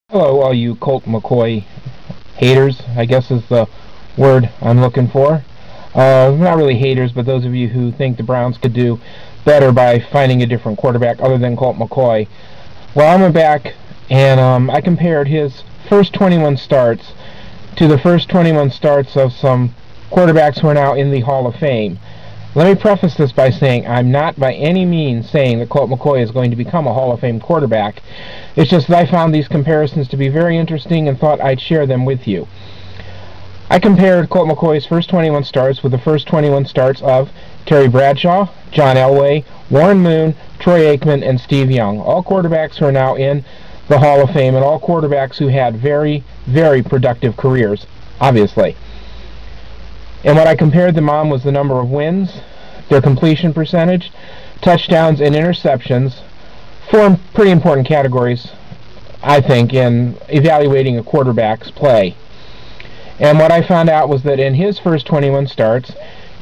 Hello, all you Colt McCoy haters, I guess is the word I'm looking for. Not really haters, but those of you who think the Browns could do better by finding a different quarterback other than Colt McCoy. Well, I went back and I compared his first 21 starts to the first 21 starts of some quarterbacks who are now in the Hall of Fame. Let me preface this by saying I'm not by any means saying that Colt McCoy is going to become a Hall of Fame quarterback. It's just that I found these comparisons to be very interesting and thought I'd share them with you. I compared Colt McCoy's first 21 starts with the first 21 starts of Terry Bradshaw, John Elway, Warren Moon, Troy Aikman, and Steve Young, all quarterbacks who are now in the Hall of Fame and all quarterbacks who had very, very productive careers, obviously. And what I compared them on was the number of wins, their completion percentage, touchdowns, and interceptions, four pretty important categories, I think, in evaluating a quarterback's play. And what I found out was that in his first 21 starts,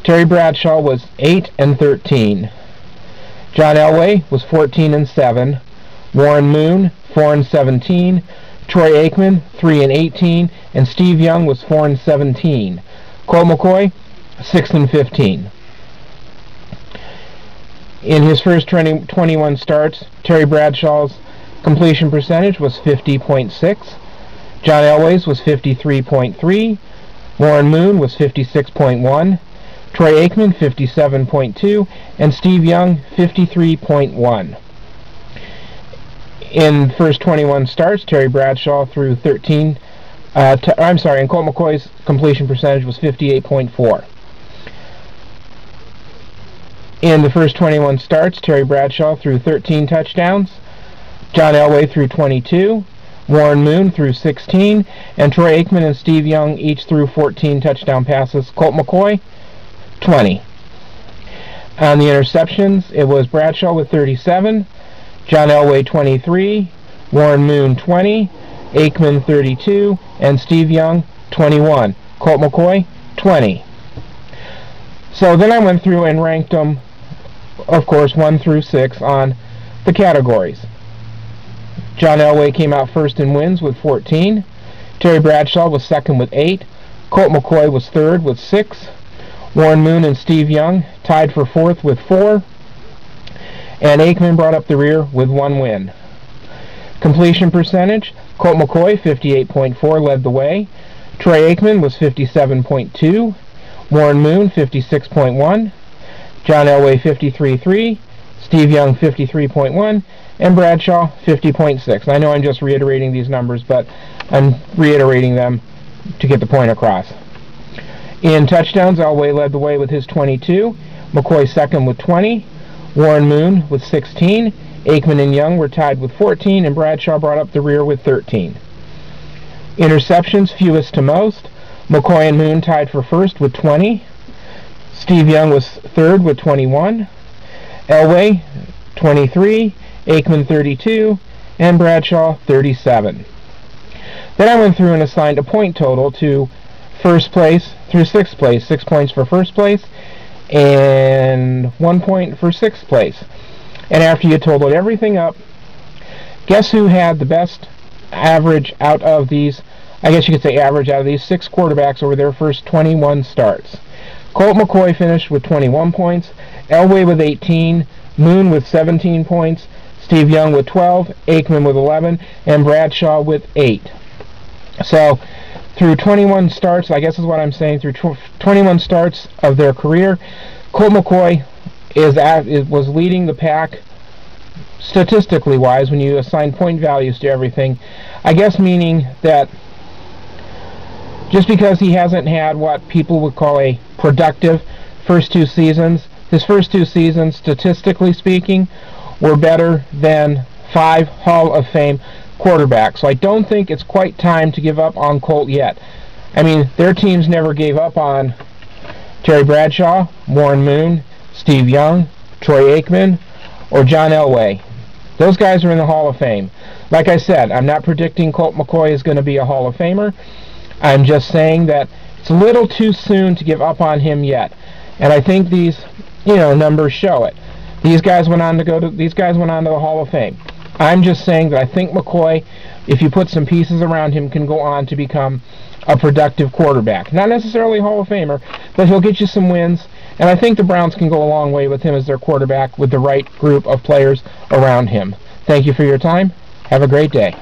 Terry Bradshaw was 8-13. John Elway was 14-7. Warren Moon, 4-17. Troy Aikman, 3-18. And Steve Young was 4-17. Colt McCoy, 6-15. In his first 21 starts, Terry Bradshaw's completion percentage was 50.6. John Elway's was 53.3. Warren Moon was 56.1. Troy Aikman, 57.2. And Steve Young, 53.1. In the first 21 starts, Terry Bradshaw threw 13. And Colt McCoy's completion percentage was 58.4. In the first 21 starts, Terry Bradshaw threw 13 touchdowns. John Elway threw 22. Warren Moon threw 16. And Troy Aikman and Steve Young each threw 14 touchdown passes. Colt McCoy, 20. On the interceptions, it was Bradshaw with 37. John Elway, 23. Warren Moon, 20. Aikman, 32. And Steve Young, 21. Colt McCoy, 20. So then I went through and ranked them, of course, 1 through 6 on the categories. John Elway came out first in wins with 14. Terry Bradshaw was second with 8. Colt McCoy was third with 6. Warren Moon and Steve Young tied for fourth with 4. And Aikman brought up the rear with 1 win. Completion percentage, Colt McCoy, 58.4, led the way. Troy Aikman was 57.2. Warren Moon, 56.1. John Elway, 53.3. Steve Young, 53.1. And Bradshaw, 50.6. I know I'm just reiterating these numbers, but I'm reiterating them to get the point across. In touchdowns, Elway led the way with his 22. McCoy second with 20. Warren Moon with 16. Aikman and Young were tied with 14, and Bradshaw brought up the rear with 13. Interceptions, fewest to most. McCoy and Moon tied for first with 20. Steve Young was third with 21. Elway, 23. Aikman, 32. And Bradshaw, 37. Then I went through and assigned a point total to first place through sixth place. 6 points for first place and 1 point for sixth place. And after you totaled everything up, guess who had the best average out of these, I guess you could say average out of these 6 quarterbacks over their first 21 starts? Colt McCoy finished with 21 points, Elway with 18, Moon with 17 points, Steve Young with 12, Aikman with 11, and Bradshaw with 8. So, through 21 starts, I guess is what I'm saying, through 21 starts of their career, Colt McCoy was leading the pack statistically wise when you assign point values to everything. I guess meaning that just because he hasn't had what people would call a productive first 2 seasons, his first 2 seasons, statistically speaking, were better than 5 Hall of Fame quarterbacks. So I don't think it's quite time to give up on Colt yet. I mean, their teams never gave up on Terry Bradshaw, Warren Moon, Steve Young, Troy Aikman, or John Elway. Those guys are in the Hall of Fame. Like I said, I'm not predicting Colt McCoy is going to be a Hall of Famer. I'm just saying that it's a little too soon to give up on him yet. And I think these, numbers show it. These guys went on to the Hall of Fame. I'm just saying that I think McCoy, if you put some pieces around him, can go on to become a productive quarterback. Not necessarily a Hall of Famer, but he'll get you some wins, and I think the Browns can go a long way with him as their quarterback with the right group of players around him. Thank you for your time. Have a great day.